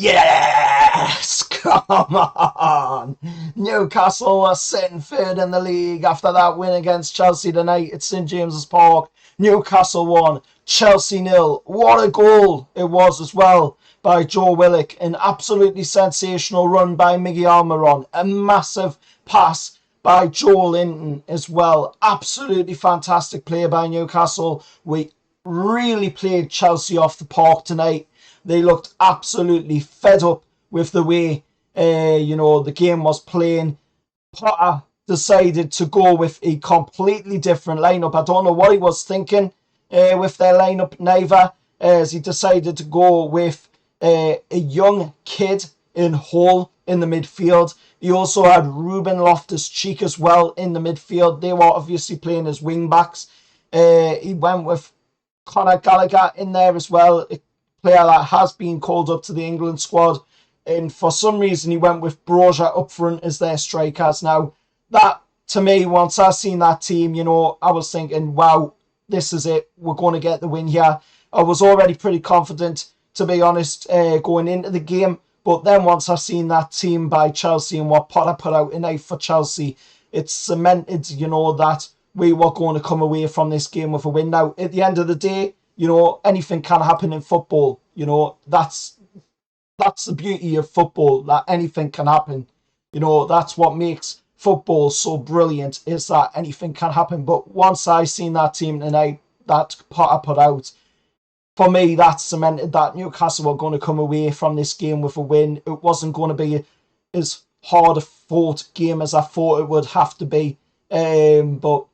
Yes! Come on! Newcastle are sitting third in the league after that win against Chelsea tonight at St James's Park. Newcastle 1, Chelsea 0. What a goal it was as well by Joe Willock. An absolutely sensational run by Miggy Almiron. A massive pass by Joe Linton as well. Absolutely fantastic play by Newcastle. We really played Chelsea off the park tonight. They looked absolutely fed up with the way, the game was playing. Potter decided to go with a completely different lineup. I don't know what he was thinking with their lineup, neither, as he decided to go with a young kid in Hall in the midfield. He also had Ruben Loftus-Cheek as well in the midfield. They were obviously playing as wing-backs. He went with Conor Gallagher in there as well, player that has been called up to the England squad, and for some reason he went with Broja up front as their strikers. Now, that to me, once I seen that team, I was thinking, wow, this is it, we're going to get the win here. I was already pretty confident, to be honest, going into the game, but then once I seen that team by Chelsea and what Potter put out tonight for Chelsea, it cemented, that we were going to come away from this game with a win. Now, at the end of the day, anything can happen in football. That's the beauty of football, that anything can happen. That's what makes football so brilliant, is that anything can happen. But once I seen that team tonight that Potter put out, for me, that cemented that Newcastle were going to come away from this game with a win. It wasn't going to be as hard a fought game as I thought it would have to be. But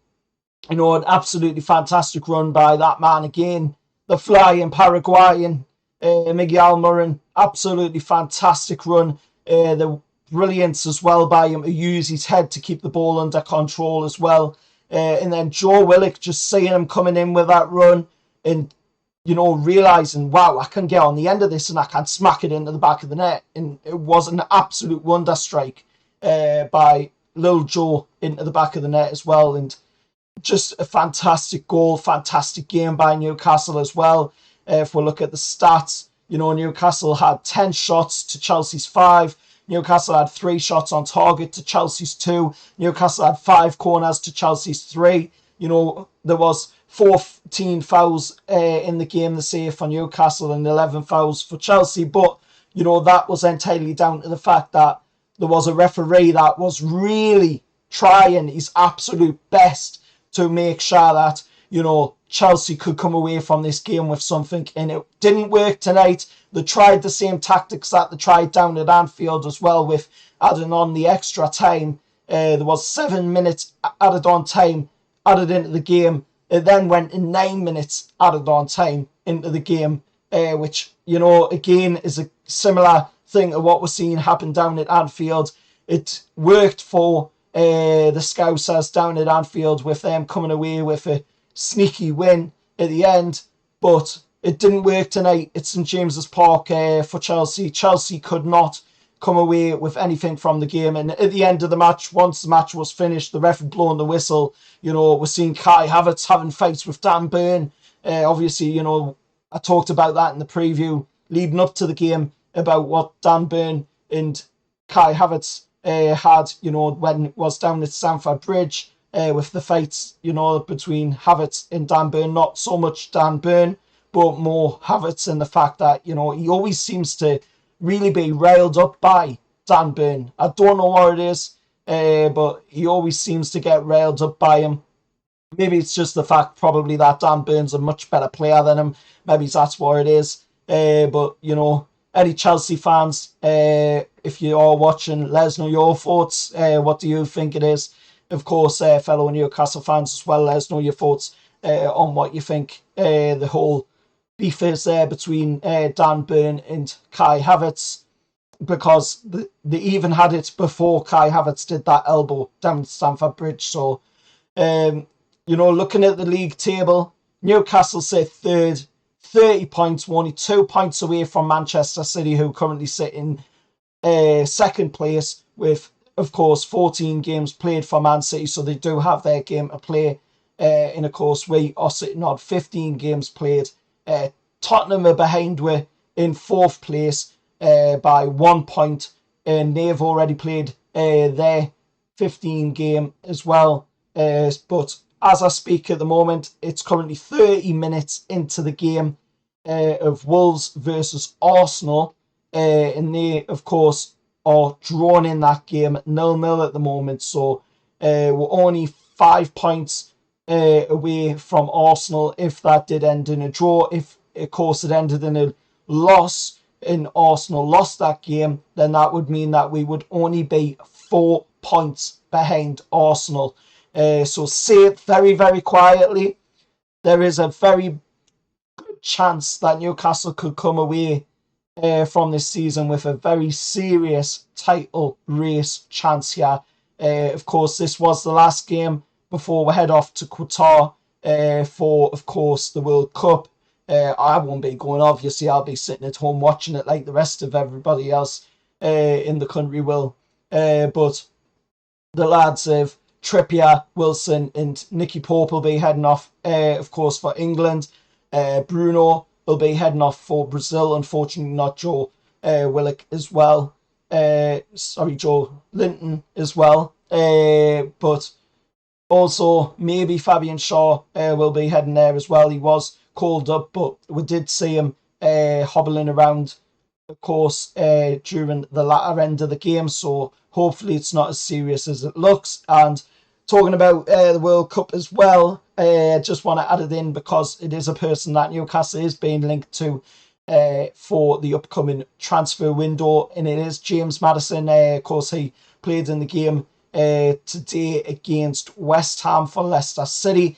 an absolutely fantastic run by that man again, the flying Paraguayan, Miguel Almiron. Absolutely fantastic run. The brilliance as well by him to use his head to keep the ball under control as well. And then Joe Willock, just seeing him coming in with that run and, realising, wow, I can get on the end of this and I can smack it into the back of the net. And it was an absolute wonder strike by Lil Joe into the back of the net as well. And just a fantastic goal, fantastic game by Newcastle as well. If we look at the stats, Newcastle had 10 shots to Chelsea's 5. Newcastle had 3 shots on target to Chelsea's 2. Newcastle had 5 corners to Chelsea's 3. There was 14 fouls in the game this year for Newcastle and 11 fouls for Chelsea. But, that was entirely down to the fact that there was a referee that was really trying his absolute best to make sure that, Chelsea could come away from this game with something, and it didn't work tonight. They tried the same tactics that they tried down at Anfield as well, with adding on the extra time. There was 7 minutes added on time added into the game. It then went in 9 minutes added on time into the game, which, again, is a similar thing to what we're seeing happen down at Anfield. It worked for the Scousers down at Anfield with them coming away with a sneaky win at the end, but it didn't work tonight at St James's Park for Chelsea. Chelsea could not come away with anything from the game, and at the end of the match, once the match was finished, the ref had blown the whistle. We're seeing Kai Havertz having fights with Dan Burn. Obviously, I talked about that in the preview leading up to the game about what Dan Burn and Kai Havertz had, when it was down at Stamford Bridge with the fights, between Havertz and Dan Burn. Not so much Dan Burn, but more Havertz, and the fact that, he always seems to really be railed up by Dan Burn. I don't know what it is, but he always seems to get railed up by him. Maybe it's just the fact probably that Dan Burn's a much better player than him. Maybe that's what it is. But, any Chelsea fans, if you are watching, let us know your thoughts. What do you think it is? Of course, fellow Newcastle fans as well, let us know your thoughts on what you think the whole beef is there between Dan Burn and Kai Havertz, because they even had it before Kai Havertz did that elbow down Stamford Bridge. So, looking at the league table, Newcastle sit third, 30 points, only 2 points away from Manchester City, who currently sit in second place with, of course, 14 games played for Man City, so they do have their game to play. And of course, we are sitting on 15 games played. Tottenham are behind we in 4th place by 1 point, and they've already played their 15 game as well. But as I speak at the moment, it's currently 30 minutes into the game of Wolves versus Arsenal, and they, of course, are drawn in that game at 0-0 at the moment. So we're only 5 points away from Arsenal if that did end in a draw. If, of course, it ended in a loss and Arsenal lost that game, then that would mean that we would only be 4 points behind Arsenal. So say it very, very quietly, there is a very good chance that Newcastle could come away from this season with a very serious title race chance here. Of course, this was the last game before we head off to Qatar for, of course, the World Cup. I won't be going, obviously. I'll be sitting at home watching it like the rest of everybody else in the country will. But the lads of Trippier, Wilson and Nicky Pope will be heading off, of course, for England. Bruno will be heading off for Brazil. Unfortunately, not Joe Willock as well. Joe Linton as well. But also maybe Fabian Shaw will be heading there as well. He was called up, but we did see him hobbling around, of course, during the latter end of the game. So hopefully it's not as serious as it looks. And talking about the World Cup as well, I just want to add it in because it is a person that Newcastle is being linked to for the upcoming transfer window, and it is James Maddison. Of course, he played in the game today against West Ham for Leicester City,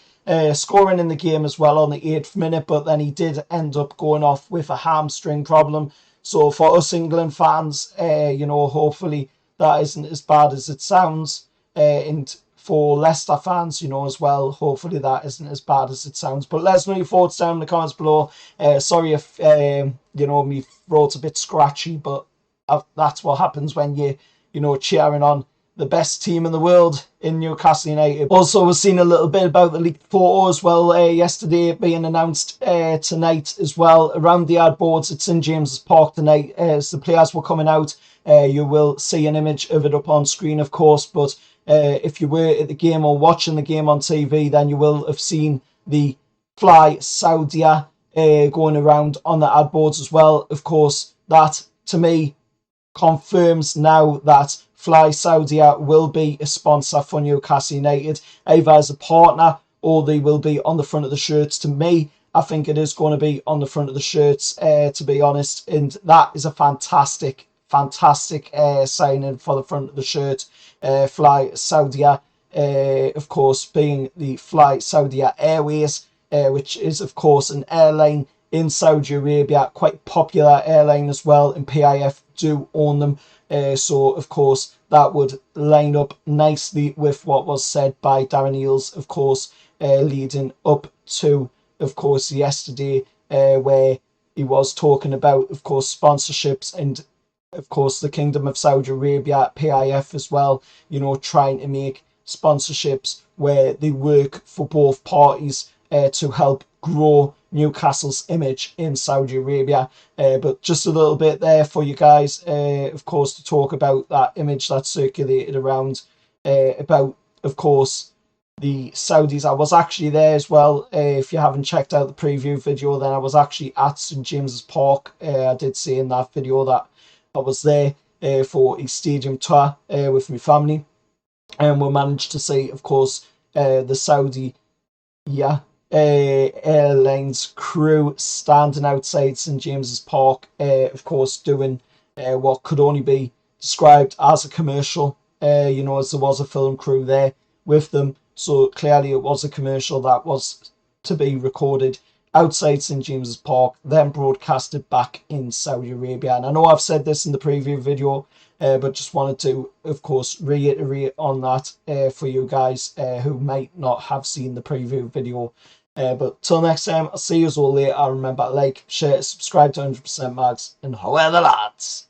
scoring in the game as well on the 8th minute, but then he did end up going off with a hamstring problem. So for us England fans, hopefully that isn't as bad as it sounds, and for Leicester fans, as well, hopefully that isn't as bad as it sounds. But let us know your thoughts down in the comments below. Sorry if, my throat's a bit scratchy, but that's what happens when you're cheering on the best team in the world in Newcastle United. Also, we've seen a little bit about the leaked photo as well yesterday being announced tonight as well around the ad boards at St James's Park tonight. As the players were coming out, you will see an image of it up on screen, of course, but if you were at the game or watching the game on TV, then you will have seen the Fly Saudia going around on the ad boards as well. Of course, that to me confirms now that Fly Saudia will be a sponsor for Newcastle United, either as a partner or they will be on the front of the shirts. To me, I think it is going to be on the front of the shirts, to be honest, and that is a fantastic signing for the front of the shirt. Fly Saudia, of course, being the Fly Saudia Airways, which is, of course, an airline in Saudi Arabia, quite popular airline as well, and PIF do own them. So, of course, that would line up nicely with what was said by Darren Eales, of course, leading up to, of course, yesterday, where he was talking about, of course, sponsorships and, of course, the Kingdom of Saudi Arabia, PIF as well, trying to make sponsorships where they work for both parties to help grow Newcastle's image in Saudi Arabia. But just a little bit there for you guys, of course, to talk about that image that circulated around about, of course, the Saudis. I was actually there as well. If you haven't checked out the preview video, then I was actually at St James's Park. I did say in that video that I was there for a stadium tour with my family, and we managed to see, of course, the Saudi airlines crew standing outside St James's Park, of course, doing what could only be described as a commercial, as there was a film crew there with them. So clearly it was a commercial that was to be recorded outside St James's Park, then broadcasted back in Saudi Arabia. And I know I've said this in the preview video, but just wanted to, of course, reiterate on that for you guys who might not have seen the preview video. But till next time, I'll see you all later. Remember, like, share, subscribe to 100% Mags, and however lads.